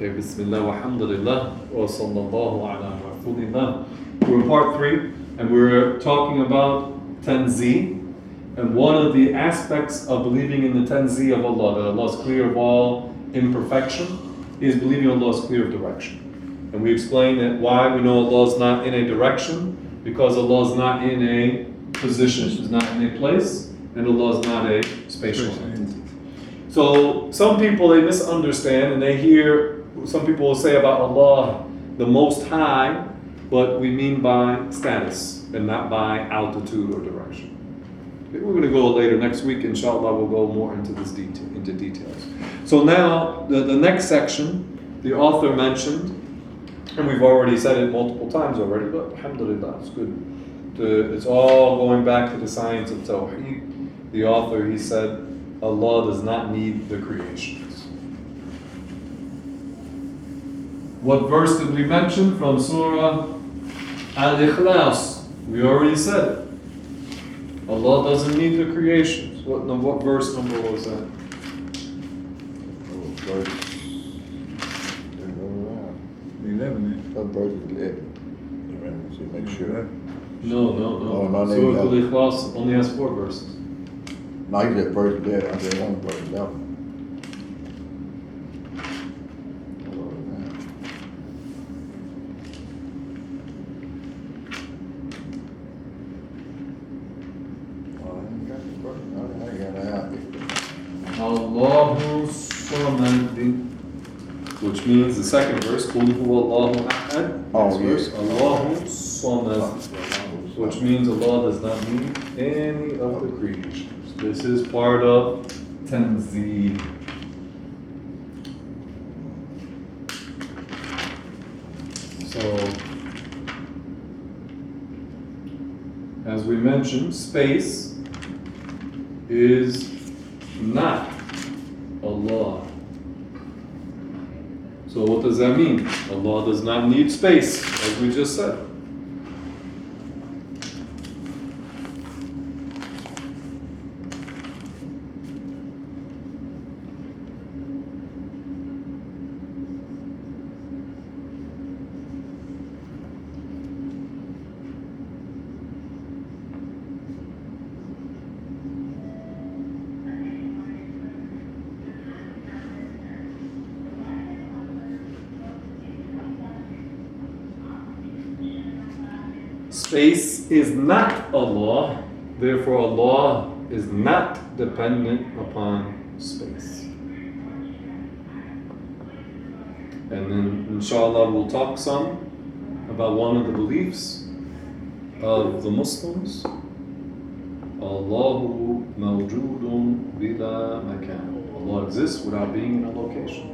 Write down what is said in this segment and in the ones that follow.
Okay, Bismillah, walhamdulillah, wa sallallahu ala rasulillah. We're in part 3, and we're talking about Tanzih. And one of the aspects of believing in the Tanzih of Allah, that Allah is clear of all imperfection, is believing Allah is clear of direction. And we explained that why we know Allah is not in a direction, because Allah is not in a position, He's not in a place, and Allah is not a spatial entity. So some people, they misunderstand, and they hear, some people will say about Allah, the Most High, but we mean by status, and not by altitude or direction. We're going to go later next week, inshallah, we'll go more into into details. So now, the next section, the author mentioned, and we've already said it multiple times already, but alhamdulillah, it's good. It's all going back to the science of Tawheed. The author, he said, Allah does not need the creations. What verse did we mention from Surah Al-Ikhlas? We already said it. Allah doesn't need the creations. What verse number was that? Verse 11. Verse 11. So make sure. No. Surah Al-Ikhlas only has 4 verses. No, you said verse 11. I said one verse 11. Allahu Samad, which means the second verse, Qul huwa Allahu ahad. Oh, verse, yes. Allahu Samad, which means Allah does not need any of the creations. This is part of Tanzih. So, as we mentioned, space is not Allah. So what does that mean? Allah does not need space, as we just said. Space is not Allah, therefore Allah is not dependent upon space. And then inshallah we'll talk some about one of the beliefs of the Muslims. Allahu mawjoodun bila makan. Allah exists without being in a location.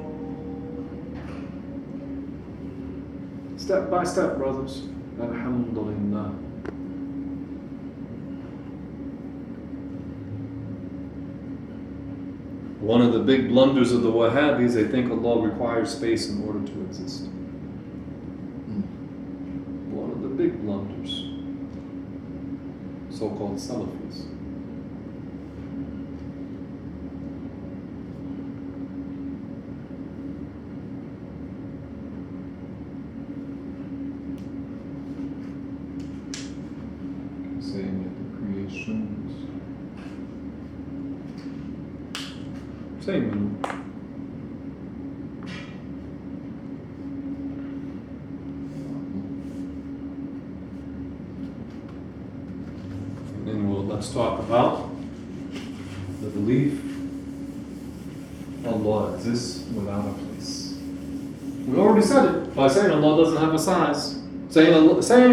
Step by step, brothers. Alhamdulillah. One of the big blunders of the Wahhabis, they think Allah requires space in order to exist. One of the big blunders. So-called Salafis. Saying that the creations. Same. And then let's talk about the belief Allah exists without a place. We already said it by saying Allah doesn't have a size. Saying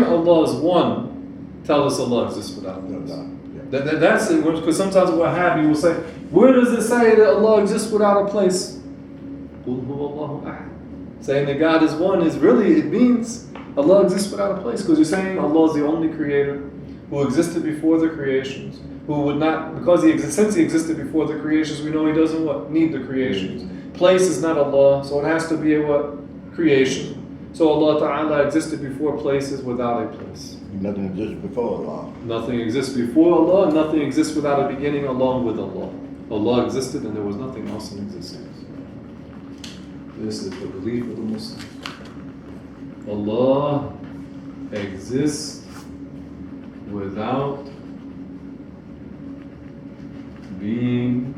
Allah is one. Tell us Allah exists without a place. That's it, because sometimes Wahhabi will say, where does it say that Allah exists without a place? Saying that God is one is really, it means Allah exists without a place, because you're saying Allah is the only creator who existed before the creations, who would not, because since He existed before the creations, we know He doesn't need the creations. Place is not Allah, so it has to be a what? Creation. So Allah Ta'ala existed before places without a place. Nothing exists before Allah. Nothing exists before Allah, nothing exists without a beginning along with Allah. Allah existed and there was nothing else in existence. This is the belief of the Muslims. Allah exists without being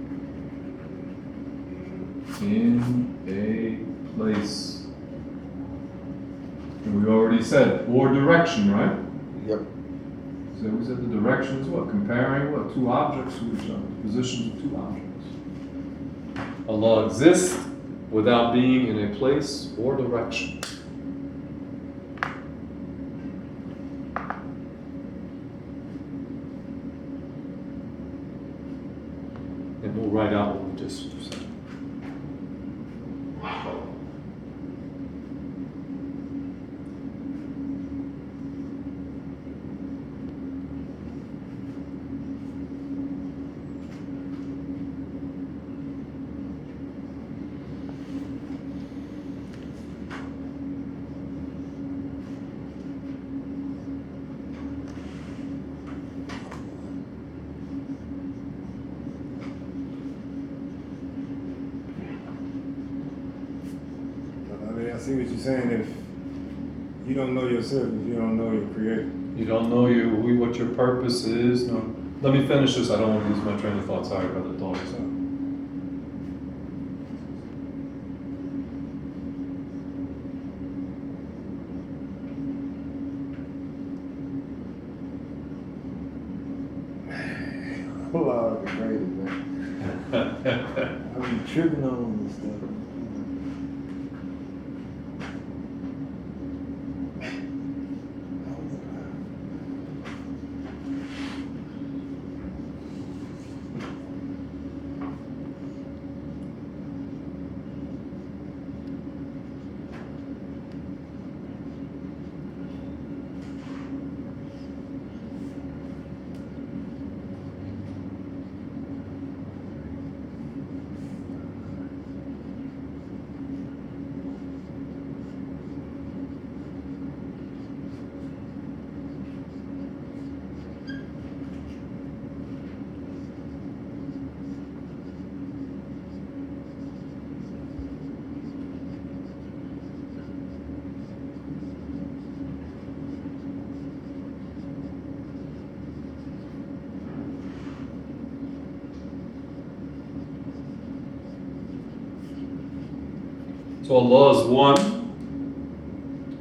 in a place. And we already said, or direction, right? Yep. So we said the direction is what? Comparing what? Two objects to each other. Positions of two objects. Allah exists without being in a place or direction. And we'll write out what we just said. I see what you're saying. If you don't know yourself, if you don't know your creator. You don't know what your purpose is. No. Let me finish this. I don't want to lose my train of thought. Sorry, brother. Thought. Allah is great, man. I be tripping on this stuff. So Allah is one.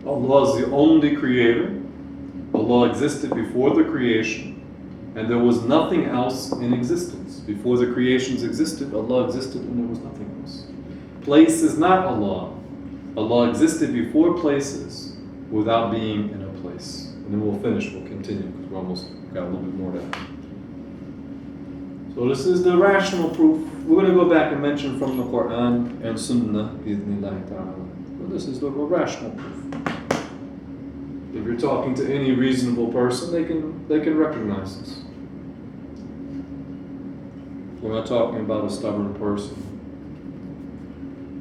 Allah is the only creator. Allah existed before the creation, and there was nothing else in existence. Before the creations existed, Allah existed and there was nothing else. Place is not Allah. Allah existed before places without being in a place. And then we'll finish, we'll continue, because we're almost got a little bit more to add. So this is the rational proof. We're going to go back and mention from the Quran and Sunnah, bi'idhnillahi ta'ala. Well, this is the rational proof. If you're talking to any reasonable person, they can recognize this. We're not talking about a stubborn person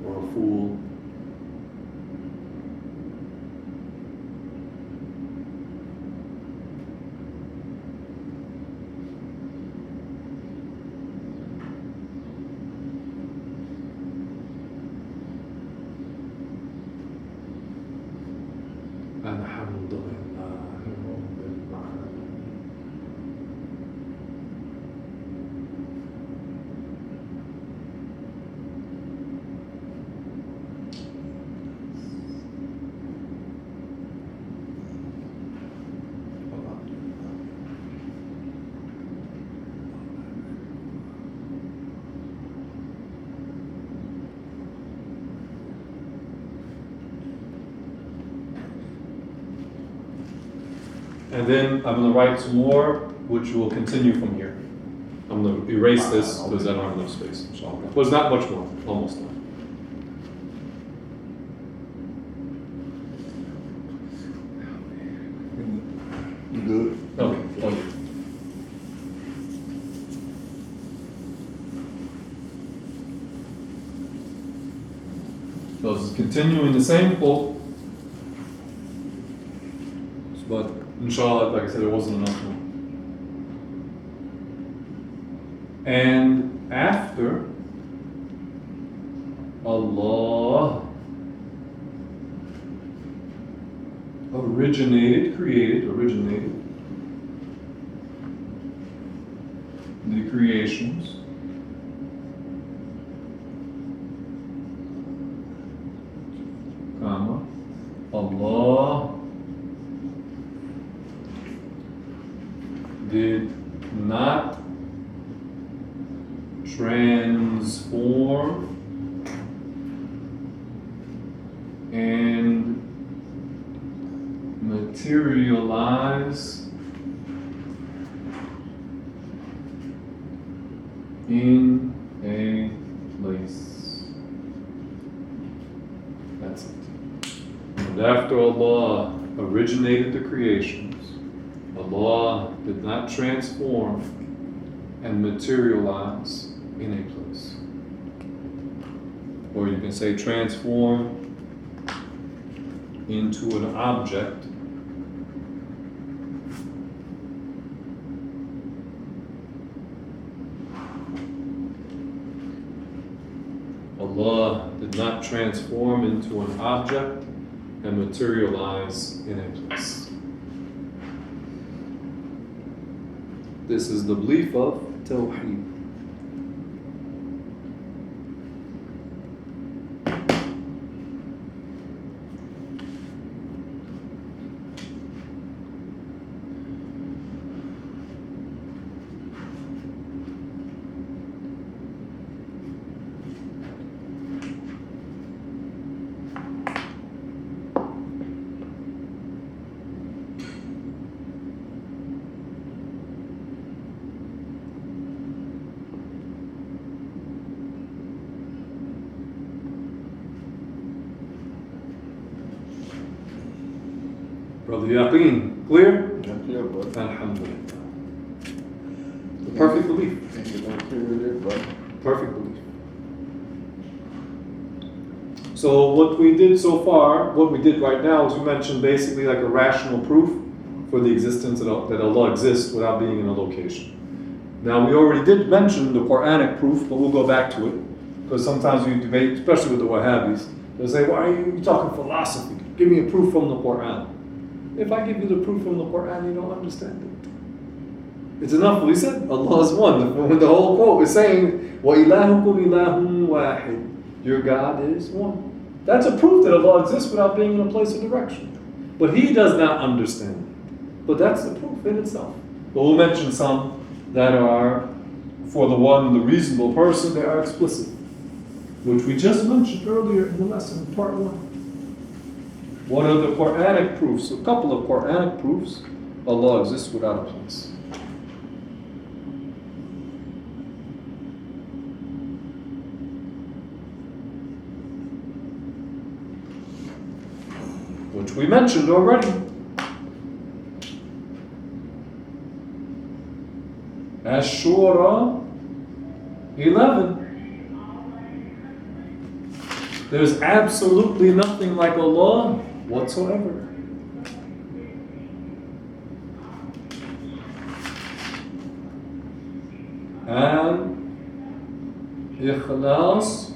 or a fool. الحمد لله رب العالمين. And then I'm going to write some more, which will continue from here. I'm going to erase this because I don't have enough space. So there's not much more, almost done. You good? Okay, thank you. So this is continuing the same quote, but inshallah, like I said, there wasn't enough more. And after Allah originated the creations, comma, Allah did not transform and materialize in a place. That's it. And after Allah originated the creations, Allah did not transform and materialize in a place. Or you can say transform into an object Allah did not transform into an object and materialize in a place. This is the belief of Tawheed. Brother Yaqeen, clear? That's clear, brother. Alhamdulillah. The perfect belief. Ain't you gonna clear it, brother? Perfect belief. So what we did so far, what we did right now is we mentioned basically like a rational proof for the existence that Allah exists without being in a location. Now we already did mention the Quranic proof, but we'll go back to it. Because sometimes we debate, especially with the Wahhabis, they'll say, why are you talking philosophy? Give me a proof from the Quran. If I give you the proof from the Quran, you don't understand it. It's enough. We said Allah is one. When the whole quote is saying, وَإِلَهُكُمْ إِلَهٌ وَاحِدٌ. Your God is one. That's a proof that Allah exists without being in a place of direction. But He does not understand it. But that's the proof in itself. But we'll mention some that are, for the one, the reasonable person, they are explicit. Which we just mentioned earlier in the lesson, part 1. What are the Quranic proofs? A couple of Quranic proofs Allah exists without a place. Which we mentioned already. Ash-Shura 11. There's absolutely nothing like Allah whatsoever. And Ikhlas,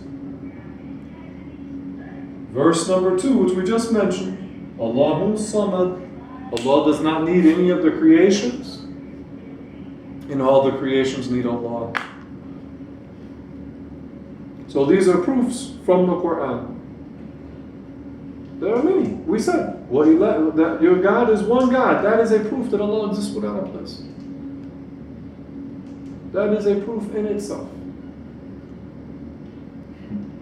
verse number 2, which we just mentioned. Allahu Samad. Allah does not need any of the creations, and all the creations need Allah. So these are proofs from the Quran. There are many. We said, that your God is one God. That is a proof that Allah exists without a place. That is a proof in itself.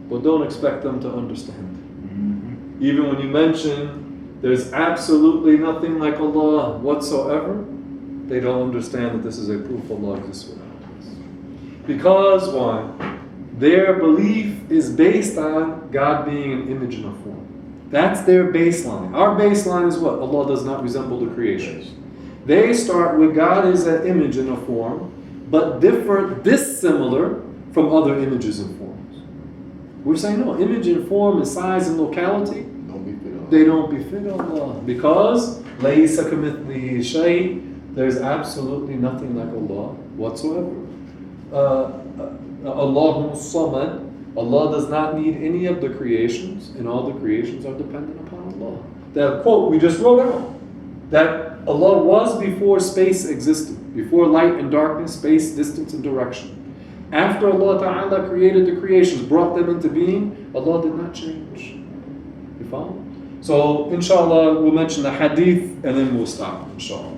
But don't expect them to understand. Mm-hmm. Even when you mention there's absolutely nothing like Allah whatsoever, they don't understand that this is a proof Allah exists without a place. Because why? Their belief is based on God being an image and a form. That's their baseline. Our baseline is what? Allah does not resemble the creations. They start with God is an image and a form, but dissimilar from other images and forms. We're saying no, image and form and size and locality, they don't befit Allah. Because لَيْسَ كَمِثْلِهِ شَيْءٍ, there's absolutely nothing like Allah whatsoever. Allahu Samad, Allah does not need any of the creations, and all the creations are dependent upon Allah. that quote we just wrote out. That Allah was before space existed, before light and darkness, space, distance, and direction. After Allah Ta'ala created the creations, brought them into being, Allah did not change. You follow? So, inshallah, we'll mention the hadith and then we'll stop, inshallah.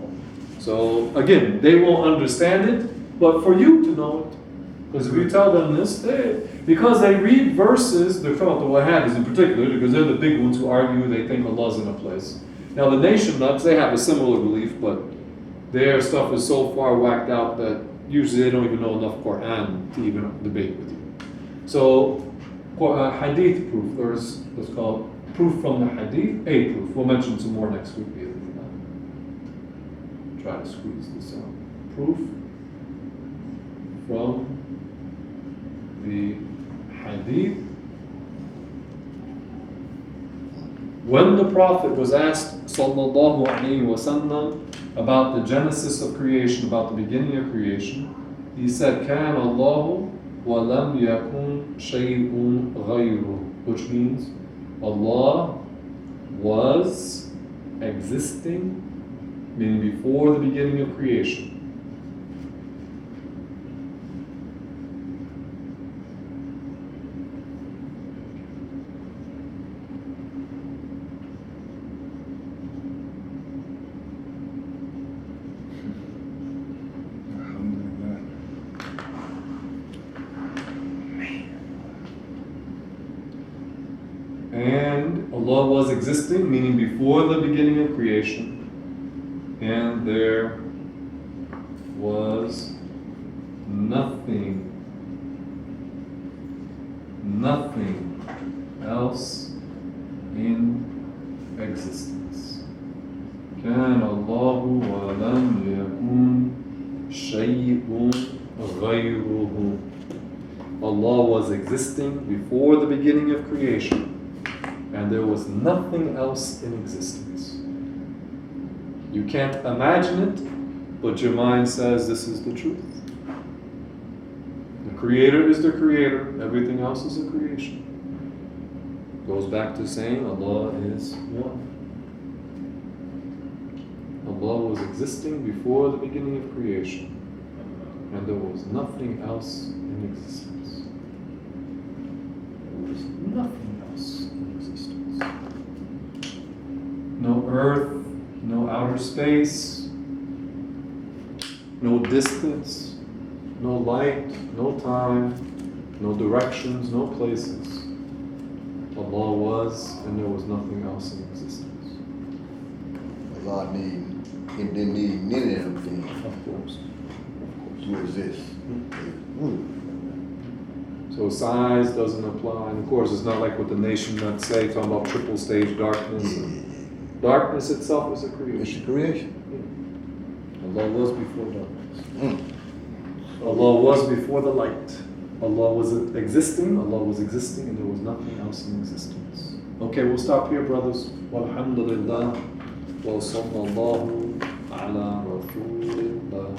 So, again, they won't understand it, but for you to know it. Because if you tell them this, because they read verses, they're talking about the Wahhabis in particular, because they're the big ones who argue they think Allah's in a place. Now, the nation nuts, they have a similar belief, but their stuff is so far whacked out that usually they don't even know enough Quran to even debate with you. So, hadith proof, there's what's called proof from the hadith, a proof. We'll mention some more next week. Try to squeeze this out. Proof from the hadith. When the Prophet was asked, sallallahu alaihi wasallam, about the genesis of creation, about the beginning of creation, he said, "Kan Allahu wa lam yakun shay'un ghayru," which means Allah was existing, meaning before the beginning of creation. And Allah was existing, meaning before the beginning of creation. And there was nothing else in existence. كان الله ولم يكن شيء غيره. Allah was existing before the beginning of creation, and there was nothing else in existence. You can't imagine it, but your mind says this is the truth. The Creator is the Creator, everything else is a creation. Goes back to saying Allah is one. Allah was existing before the beginning of creation, and there was nothing else in existence. There was nothing else in existence. No earth, no outer space, no distance, no light, no time, no directions, no places. Allah was, and there was nothing else in existence. Allah didn't need many of them things Of course. to exist. So size doesn't apply, and of course it's not like what the nation nuts say, talking about triple stage darkness. Darkness itself is a It's creation. a creation. Allah was before darkness. Allah was before the light. Allah was existing, and there was nothing else in existence. Okay, we'll stop here, brothers. Walhamdulillah. Wa sallallahu ala rasulillah.